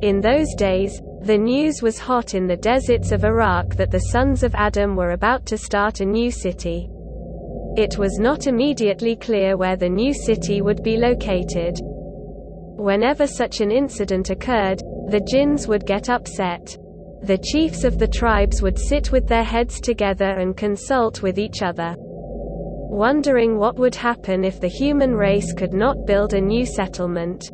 In those days, the news was hot in the deserts of Iraq that the sons of Adam were about to start a new city. It was not immediately clear where the new city would be located. Whenever such an incident occurred, the jinns would get upset. The chiefs of the tribes would sit with their heads together and consult with each other, wondering what would happen if the human race could not build a new settlement.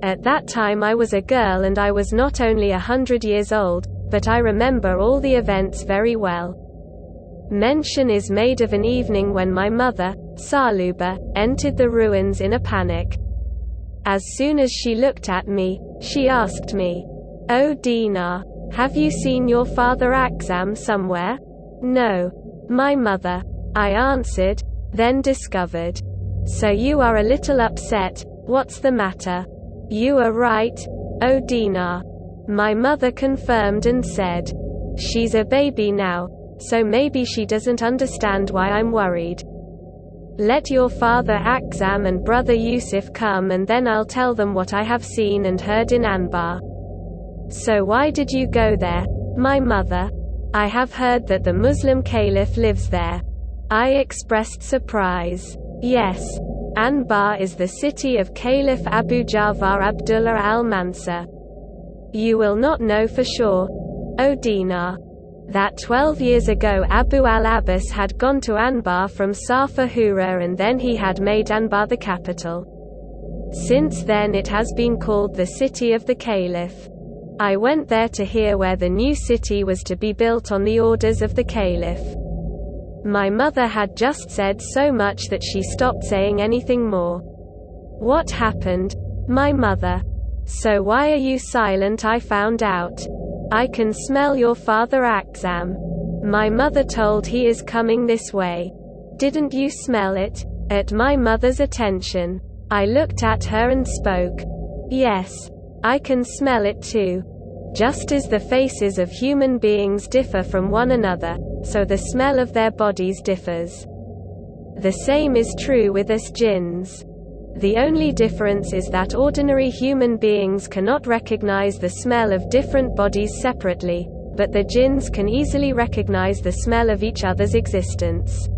At that time I was a girl and I was not only 100 years old, but I remember all the events very well. Mention is made of an evening when my mother, Saluba, entered the ruins in a panic. As soon as she looked at me, she asked me, "Oh Dinar, have you seen your father Akzam somewhere?" "No, my mother," I answered, then discovered. "So you are a little upset, what's the matter?" "You are right, oh Dinar," my mother confirmed and said. "She's a baby now, so maybe she doesn't understand why I'm worried. Let your father Akzam and brother Yusuf come and then I'll tell them what I have seen and heard in Anbar." "So why did you go there, my mother?" "I have heard that the Muslim caliph lives there." I expressed surprise. "Yes. Anbar is the city of Caliph Abu Ja'far Abdullah al-Mansur. You will not know for sure, O Dinar, that 12 years ago Abu al-Abbas had gone to Anbar from Safa Hura and then he had made Anbar the capital. Since then it has been called the city of the Caliph. I went there to hear where the new city was to be built on the orders of the Caliph." My mother had just said so much that she stopped saying anything more. "What happened, my mother? So why are you silent?" I found out. "I can smell your father Akzam. My mother told he is coming this way. Didn't you smell it?" At my mother's attention, I looked at her and spoke. "Yes, I can smell it too. Just as the faces of human beings differ from one another, so the smell of their bodies differs. The same is true with us jinns. The only difference is that ordinary human beings cannot recognize the smell of different bodies separately, but the jinns can easily recognize the smell of each other's existence.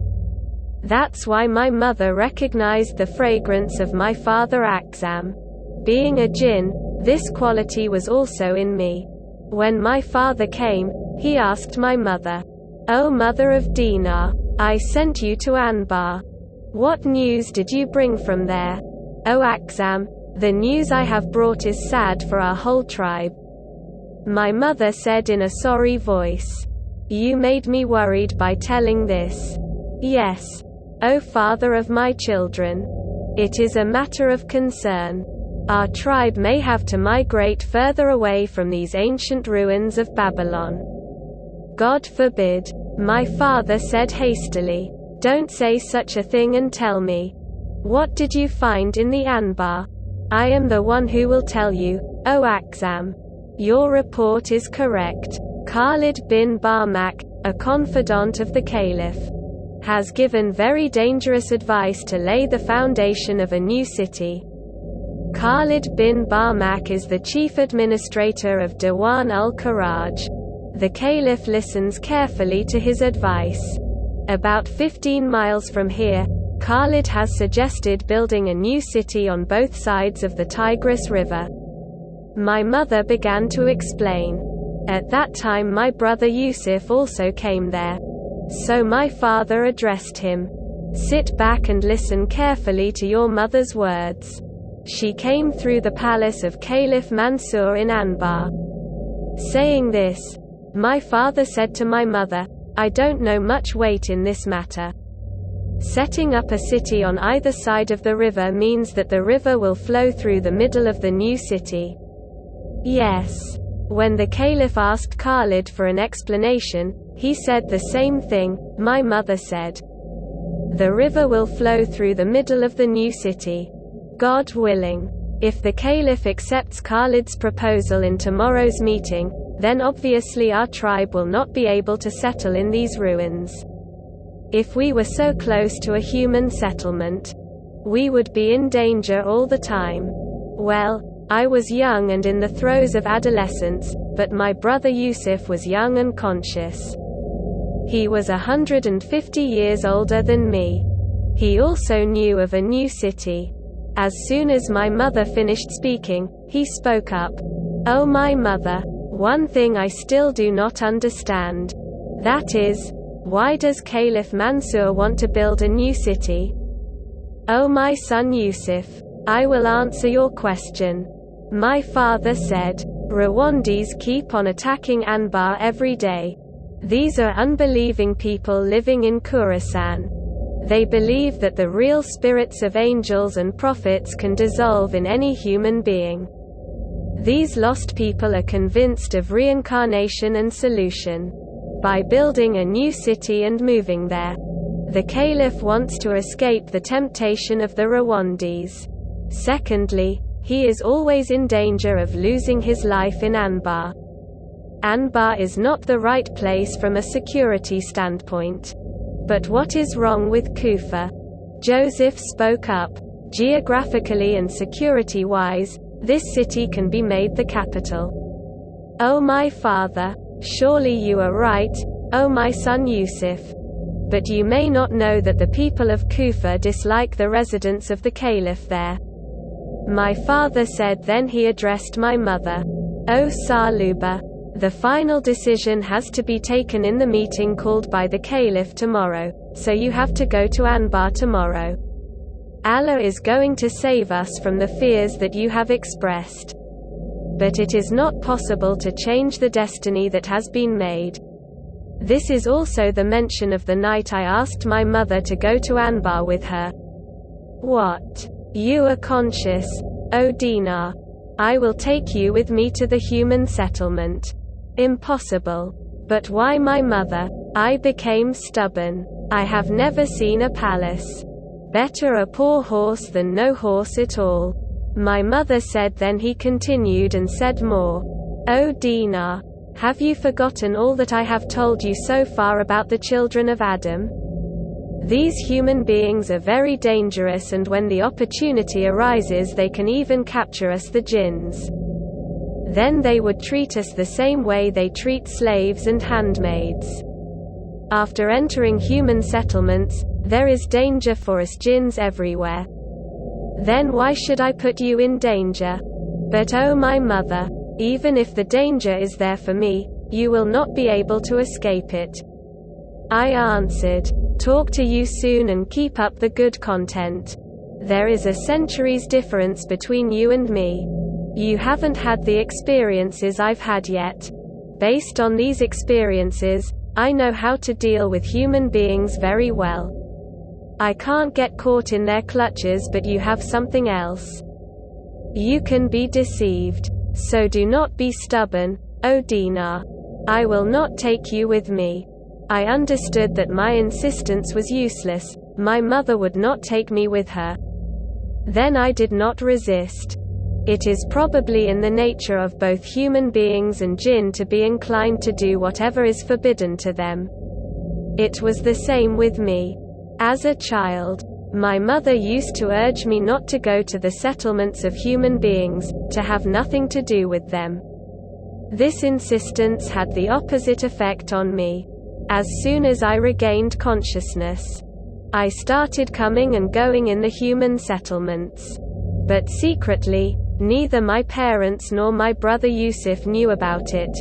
That's why my mother recognized the fragrance of my father Akzam. Being a jinn, this quality was also in me. When my father came, he asked my mother, 'O mother of Dinar, I sent you to Anbar. What news did you bring from there?' 'O Akzam, the news I have brought is sad for our whole tribe.' My mother said in a sorry voice, 'You made me worried by telling this.' 'Yes, O father of my children. It is a matter of concern. Our tribe may have to migrate further away from these ancient ruins of Babylon.' 'God forbid,' my father said hastily. 'Don't say such a thing and tell me. What did you find in the Anbar?' 'I am the one who will tell you, O Akzam. Your report is correct. Khalid bin Barmak, a confidant of the Caliph, has given very dangerous advice to lay the foundation of a new city. Khalid bin Barmak is the chief administrator of Diwan al-Kharaj. The Caliph listens carefully to his advice. About 15 miles from here, Khalid has suggested building a new city on both sides of the Tigris River." My mother began to explain. "At that time my brother Yusuf also came there. So my father addressed him. 'Sit back and listen carefully to your mother's words. She came through the palace of Caliph Mansur in Anbar.' Saying this, my father said to my mother, 'I don't know much weight in this matter. Setting up a city on either side of the river means that the river will flow through the middle of the new city.' Yes. When the Caliph asked Khalid for an explanation, he said the same thing. My mother said, 'The river will flow through the middle of the new city. God willing. If the Caliph accepts Khalid's proposal in tomorrow's meeting, then obviously our tribe will not be able to settle in these ruins. If we were so close to a human settlement, we would be in danger all the time. Well, I was young and in the throes of adolescence, but my brother Yusuf was young and conscious. He was 150 years older than me. He also knew of a new city. As soon as my mother finished speaking, he spoke up. "Oh my mother, one thing I still do not understand. That is, why does Caliph Mansur want to build a new city?" "Oh my son Yusuf, I will answer your question," my father said. "Rwandese keep on attacking Anbar every day. These are unbelieving people living in Khorasan. They believe that the real spirits of angels and prophets can dissolve in any human being. These lost people are convinced of reincarnation and solution. By building a new city and moving there, the Caliph wants to escape the temptation of the Rwandese. Secondly, he is always in danger of losing his life in Anbar. Anbar is not the right place from a security standpoint. But what is wrong with Kufa?" Joseph spoke up. "Geographically and security-wise, this city can be made the capital." "Oh my father, surely you are right, oh my son Yusuf. But you may not know that the people of Kufa dislike the residents of the Caliph there," my father said. Then he addressed my mother. "Oh Saluba, the final decision has to be taken in the meeting called by the Caliph tomorrow, so you have to go to Anbar tomorrow. Allah is going to save us from the fears that you have expressed. But it is not possible to change the destiny that has been made." This is also the mention of the night I asked my mother to go to Anbar with her. "What? You are conscious, O Dinar. I will take you with me to the human settlement." "Impossible." "But why my mother?" I became stubborn. "I have never seen a palace. Better a poor horse than no horse at all," my mother said. Then he continued and said more. "Oh Dinar, have you forgotten all that I have told you so far about the children of Adam? These human beings are very dangerous, and when the opportunity arises they can even capture us the jinns. Then they would treat us the same way they treat slaves and handmaids. After entering human settlements, there is danger for us jinns everywhere. Then why should I put you in danger? But oh my mother, even if the danger is there for me, you will not be able to escape it." I answered, "Talk to you soon and keep up the good content. There is a century's difference between you and me. You haven't had the experiences I've had yet. Based on these experiences, I know how to deal with human beings very well. I can't get caught in their clutches, but you have something else. You can be deceived. So do not be stubborn, O Dinar. I will not take you with me." I understood that my insistence was useless. My mother would not take me with her. Then I did not resist. It is probably in the nature of both human beings and jinn to be inclined to do whatever is forbidden to them. It was the same with me. As a child, my mother used to urge me not to go to the settlements of human beings, to have nothing to do with them. This insistence had the opposite effect on me. As soon as I regained consciousness, I started coming and going in the human settlements. But secretly, neither my parents nor my brother Yusuf knew about it.